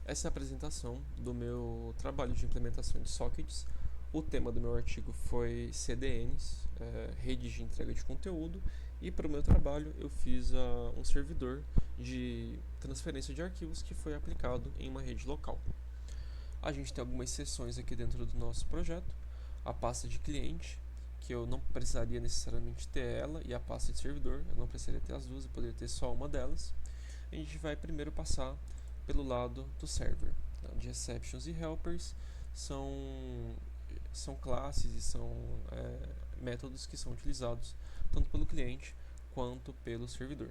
Essa é a apresentação do meu trabalho de implementação de sockets. O tema do meu artigo foi CDNs, rede de entrega de conteúdo, e para o meu trabalho eu fiz um servidor de transferência de arquivos que foi aplicado em uma rede local. A gente tem algumas seções aqui dentro do nosso projeto: a pasta de cliente, que eu não precisaria necessariamente ter ela, e a pasta de servidor, eu não precisaria ter as duas, eu poderia ter só uma delas. A gente vai primeiro passar pelo lado do server. De exceptions e helpers são classes e são métodos que são utilizados tanto pelo cliente quanto pelo servidor.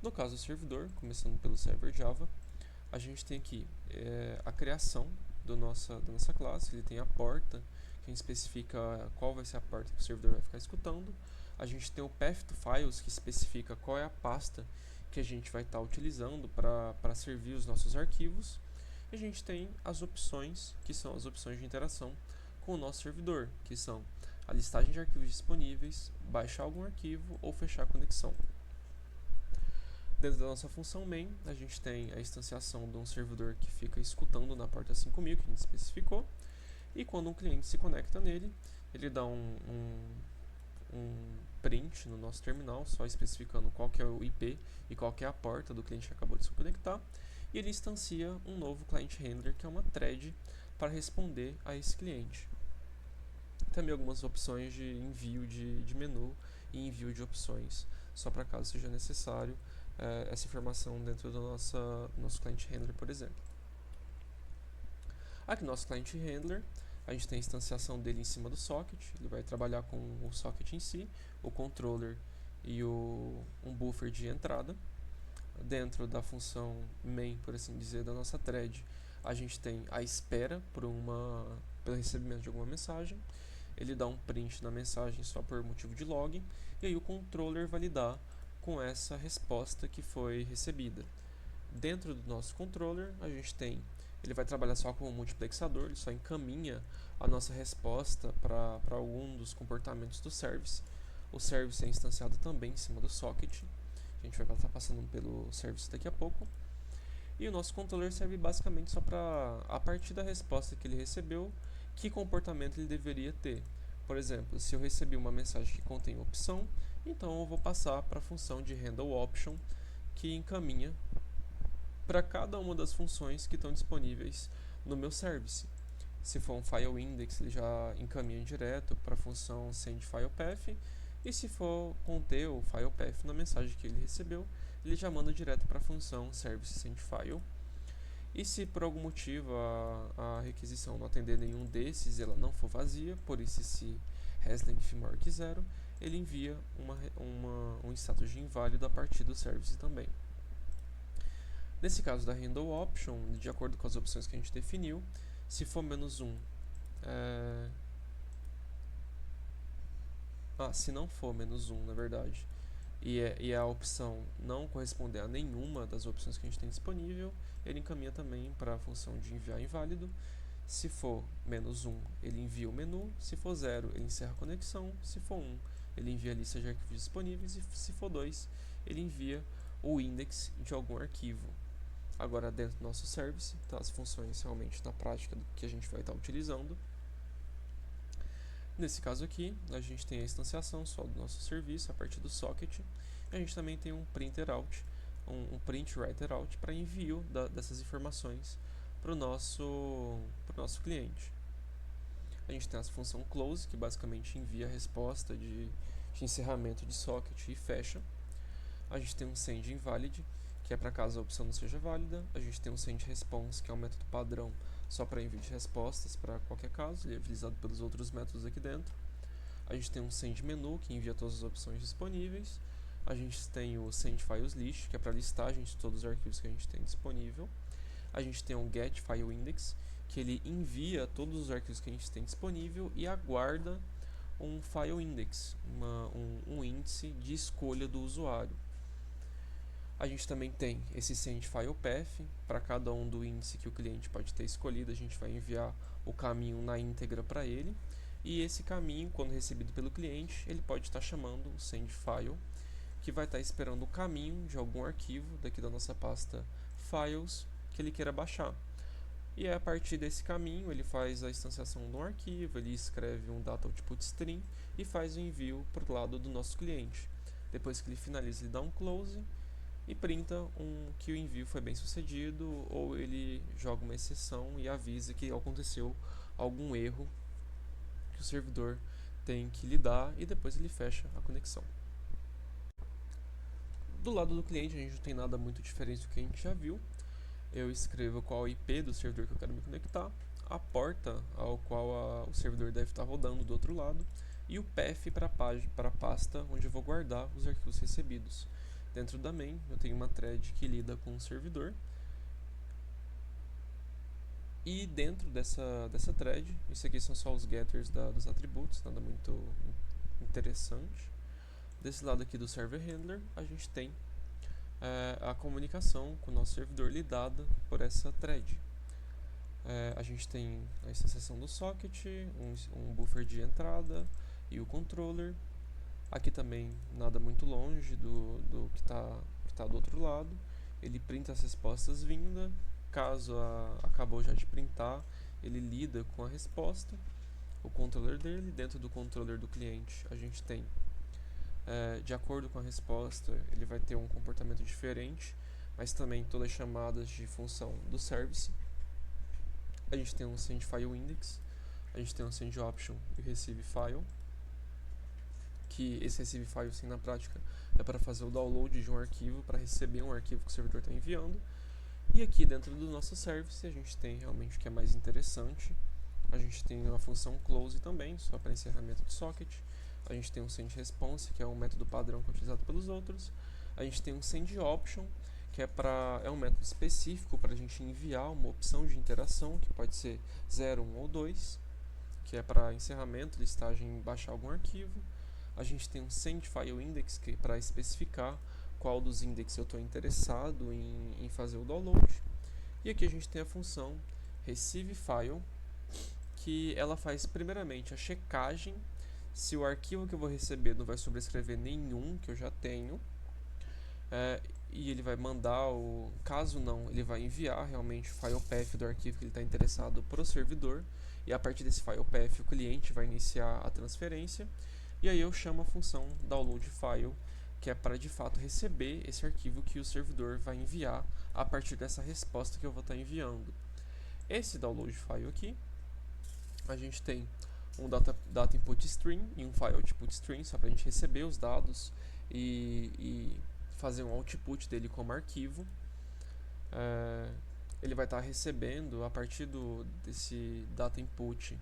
No caso do servidor, começando pelo server Java, a gente tem aqui a criação da nossa classe. Ele tem a porta, que especifica qual vai ser a porta que o servidor vai ficar escutando. A gente tem o path to files, que especifica qual é a pasta que a gente vai estar utilizando para servir os nossos arquivos. E a gente tem as opções, que são as opções de interação com o nosso servidor, que são a listagem de arquivos disponíveis, baixar algum arquivo ou fechar a conexão. Dentro da nossa função main, a gente tem a instanciação de um servidor que fica escutando na porta 5000, que a gente especificou, e quando um cliente se conecta nele, ele dá um print no nosso terminal, só especificando qual que é o IP e qual que é a porta do cliente que acabou de se conectar, e ele instancia um novo client handler, que é uma thread, para responder a esse cliente. Também algumas opções de envio de menu e envio de opções, só para caso seja necessário essa informação dentro do nosso client handler, por exemplo. Aqui no nosso client handler, a gente tem a instanciação dele em cima do socket. Ele vai trabalhar com o socket em si, o controller e um buffer de entrada. Dentro da função main, por assim dizer, da nossa thread, a gente tem a espera pelo recebimento de alguma mensagem. Ele dá um print na mensagem só por motivo de login, e aí o controller vai lidar com essa resposta que foi recebida. Dentro do nosso controller, ele vai trabalhar só com o multiplexador, ele só encaminha a nossa resposta para algum dos comportamentos do service. O service é instanciado também em cima do socket. A gente vai estar passando pelo service daqui a pouco. E o nosso controller serve basicamente só para, a partir da resposta que ele recebeu, que comportamento ele deveria ter. Por exemplo, se eu recebi uma mensagem que contém opção, então eu vou passar para a função de handle option, que encaminha para cada uma das funções que estão disponíveis no meu service. Se for um file index, ele já encaminha direto para a função send file path, e se for conter o file path na mensagem que ele recebeu, ele já manda direto para a função service send file. E se por algum motivo a requisição não atender nenhum desses, ela não for vazia, por isso se has-length more que 0, ele envia um status de inválido a partir do service também. Nesse caso da handle option, de acordo com as opções que a gente definiu, se for -1, se não for -1, na verdade, e a opção não corresponder a nenhuma das opções que a gente tem disponível, ele encaminha também para a função de enviar inválido. Se for -1, ele envia o menu. Se for 0, ele encerra a conexão. Se for 1, ele envia a lista de arquivos disponíveis. E se for 2, ele envia o index de algum arquivo. Agora, dentro do nosso service, tá as funções realmente na prática do que a gente vai estar utilizando. Nesse caso aqui, a gente tem a instanciação só do nosso serviço a partir do socket. E a gente também tem um printer out, um print writer out para envio dessas informações para o nosso cliente. A gente tem a função close, que basicamente envia a resposta de encerramento de socket e fecha. A gente tem um send invalid, que é para caso a opção não seja válida. A gente tem um send response, que é um método padrão só para envio de respostas para qualquer caso, ele é utilizado pelos outros métodos aqui dentro. A gente tem um send menu, que envia todas as opções disponíveis. A gente tem o send files list, que é para listagem de todos os arquivos que a gente tem disponível. A gente tem um get file index, que ele envia todos os arquivos que a gente tem disponível e aguarda um file index, um índice de escolha do usuário. A gente também tem esse send file path. Para cada um do índice que o cliente pode ter escolhido, a gente vai enviar o caminho na íntegra para ele. E esse caminho, quando recebido pelo cliente, ele pode estar chamando o send file, que vai estar esperando o caminho de algum arquivo daqui da nossa pasta files que ele queira baixar. E a partir desse caminho ele faz a instanciação de um arquivo, ele escreve um data output string e faz o envio para o lado do nosso cliente. Depois que ele finaliza, ele dá um close e printa que o envio foi bem sucedido, ou ele joga uma exceção e avisa que aconteceu algum erro que o servidor tem que lidar, e depois ele fecha a conexão. Do lado do cliente a gente não tem nada muito diferente do que a gente já viu. Eu escrevo qual a IP do servidor que eu quero me conectar, a porta ao qual o servidor deve estar rodando do outro lado e o path para a pasta onde eu vou guardar os arquivos recebidos. Dentro da main eu tenho uma thread que lida com o servidor, e dentro dessa thread, isso aqui são só os getters dos atributos, nada muito interessante. Desse lado aqui do server handler a gente tem a comunicação com o nosso servidor lidada por essa thread. A gente tem a instanciação do socket, um buffer de entrada e o controller. Aqui também nada muito longe do que está do outro lado. Ele printa as respostas vindas. Caso acabou já de printar, ele lida com a resposta. O controller dele, dentro do controller do cliente, a gente tem, de acordo com a resposta, ele vai ter um comportamento diferente, mas também todas as chamadas de função do service. A gente tem um send file index, a gente tem um send option e receive file, que esse receive file, sim, na prática é para fazer o download de um arquivo, para receber um arquivo que o servidor está enviando. E aqui dentro do nosso service a gente tem realmente o que é mais interessante. A gente tem uma função close também, só para encerramento de socket. A gente tem um send response, que é um método padrão que é utilizado pelos outros. A gente tem um send option, que é um método específico para a gente enviar uma opção de interação, que pode ser 0, 1 ou 2, que é para encerramento, listagem, baixar algum arquivo. A gente tem um send file index, que é para especificar qual dos indexes eu estou interessado em fazer o download. E aqui a gente tem a função receive file, que ela faz primeiramente a checagem se o arquivo que eu vou receber não vai sobrescrever nenhum que eu já tenho, e ele vai mandar caso não, ele vai enviar realmente o file path do arquivo que ele está interessado para o servidor, e a partir desse file path o cliente vai iniciar a transferência, e aí eu chamo a função download file, que é para de fato receber esse arquivo que o servidor vai enviar a partir dessa resposta que eu vou estar enviando. Esse download file aqui, a gente tem um data input string e um file output string, só para a gente receber os dados e fazer um output dele como arquivo. Ele vai estar recebendo, a partir desse data input,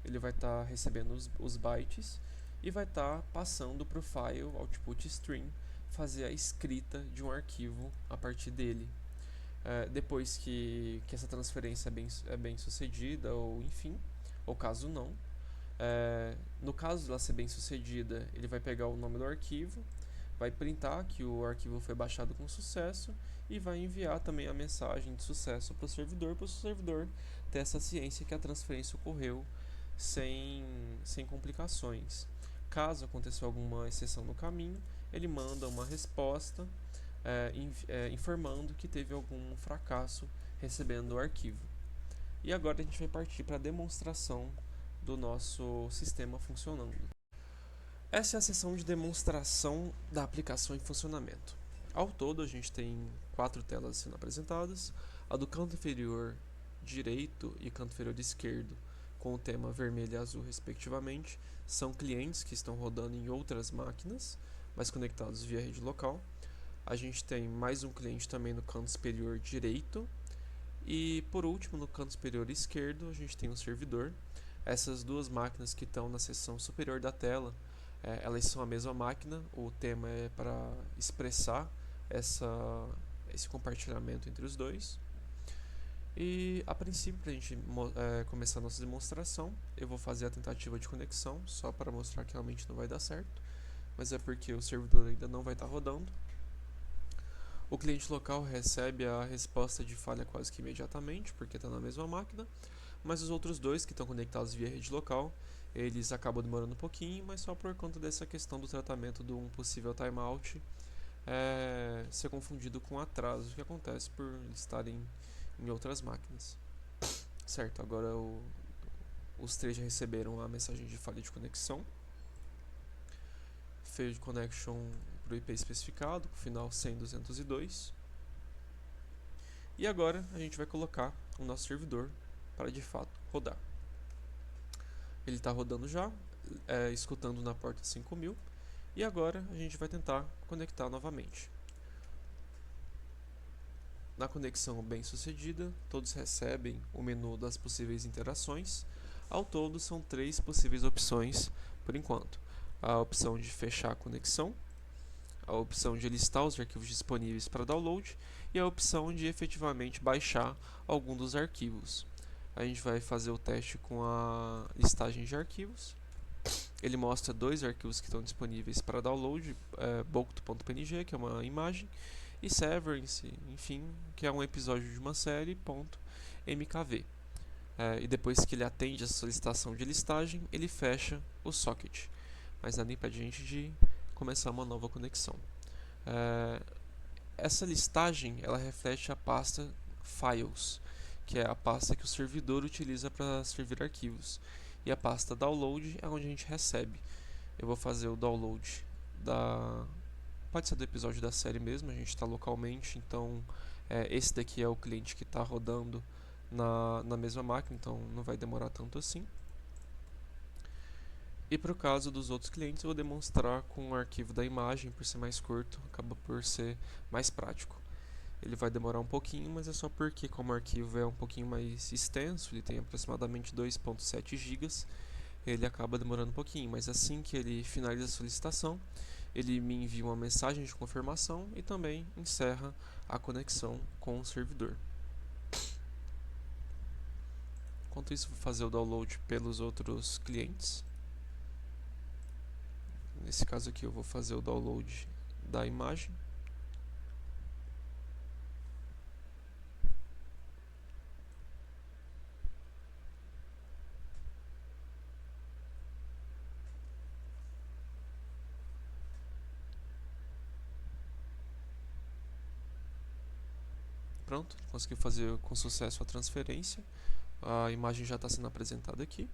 ele vai estar recebendo os bytes e vai estar passando para o file output string fazer a escrita de um arquivo a partir dele. Depois que essa transferência é bem sucedida, ou enfim, ou caso não, no caso dela ser bem sucedida, ele vai pegar o nome do arquivo, vai printar que o arquivo foi baixado com sucesso e vai enviar também a mensagem de sucesso para o servidor ter essa ciência que a transferência ocorreu sem complicações. Caso aconteça alguma exceção no caminho, ele manda uma resposta informando que teve algum fracasso recebendo o arquivo. E agora a gente vai partir para a demonstração do nosso sistema funcionando. Essa é a sessão de demonstração da aplicação em funcionamento. Ao todo, a gente tem 4 telas sendo apresentadas. A do canto inferior direito e canto inferior esquerdo, com o tema vermelho e azul, respectivamente, são clientes que estão rodando em outras máquinas, mas conectados via rede local. A gente tem mais um cliente também no canto superior direito. E, por último, no canto superior esquerdo, a gente tem um servidor. Essas duas máquinas que estão na seção superior da tela, elas são a mesma máquina. O tema é para expressar esse compartilhamento entre os dois. E, a princípio, para a gente começar a nossa demonstração, eu vou fazer a tentativa de conexão, só para mostrar que realmente não vai dar certo, mas é porque o servidor ainda não vai estar rodando. O cliente local recebe a resposta de falha quase que imediatamente, porque está na mesma máquina, mas os outros dois que estão conectados via rede local, eles acabam demorando um pouquinho, mas só por conta dessa questão do tratamento de um possível timeout ser confundido com atraso, que acontece por estarem em outras máquinas. Certo, agora os três já receberam a mensagem de falha de conexão. Failed connection para o IP especificado, com o final 100.202. E agora a gente vai colocar o nosso servidor para de fato rodar. Ele está rodando já, escutando na porta 5000. E agora a gente vai tentar conectar novamente. Na conexão bem sucedida, todos recebem o menu das possíveis interações. Ao todo são 3 possíveis opções por enquanto. A opção de fechar a conexão, a opção de listar os arquivos disponíveis para download e a opção de efetivamente baixar algum dos arquivos. A gente vai fazer o teste com a listagem de arquivos. Ele mostra 2 arquivos que estão disponíveis para download, Bocto.png, que é uma imagem, e Severance, enfim, que é um episódio de uma série, .mkv. E depois que ele atende a solicitação de listagem, ele fecha o socket. Mas nada impede a gente de começar uma nova conexão. Essa listagem ela reflete a pasta Files, que é a pasta que o servidor utiliza para servir arquivos. E a pasta Download é onde a gente recebe. Eu vou fazer o download pode ser do episódio da série mesmo, a gente está localmente, então esse daqui é o cliente que está rodando na mesma máquina, então não vai demorar tanto assim. E para o caso dos outros clientes, eu vou demonstrar com o arquivo da imagem, por ser mais curto, acaba por ser mais prático. Ele vai demorar um pouquinho, mas é só porque como o arquivo é um pouquinho mais extenso, ele tem aproximadamente 2.7 GB, ele acaba demorando um pouquinho, mas assim que ele finaliza a solicitação, ele me envia uma mensagem de confirmação e também encerra a conexão com o servidor. Enquanto isso, vou fazer o download pelos outros clientes. Nesse caso aqui eu vou fazer o download da imagem. Pronto, consegui fazer com sucesso a transferência. A imagem já está sendo apresentada aqui.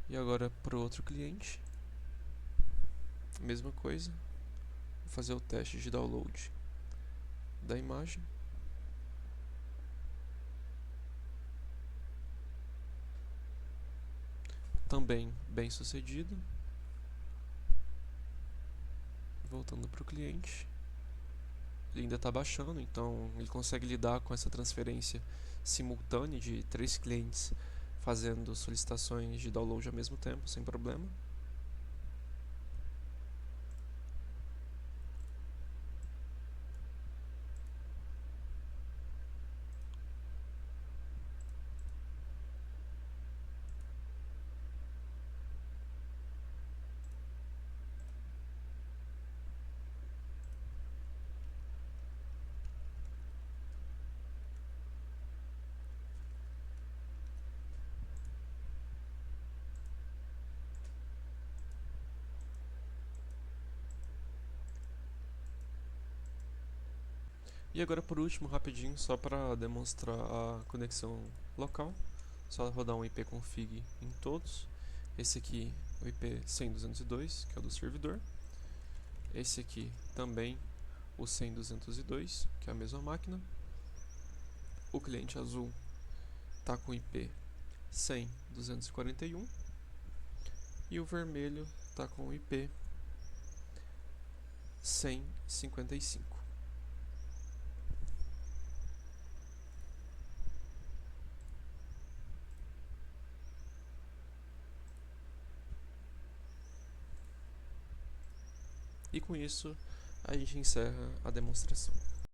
E agora para o outro cliente, mesma coisa. Vou fazer o teste de download da imagem. Também bem sucedido. Voltando para o cliente. Ele ainda está baixando, então ele consegue lidar com essa transferência simultânea de 3 clientes fazendo solicitações de download ao mesmo tempo, sem problema. E agora por último, rapidinho, só para demonstrar a conexão local, só rodar um ipconfig em todos. Esse aqui, o IP 100.202, que é o do servidor. Esse aqui também, o 100.202, que é a mesma máquina. O cliente azul está com o IP 100.241 e o vermelho está com o IP 100.55. E com isso a gente encerra a demonstração.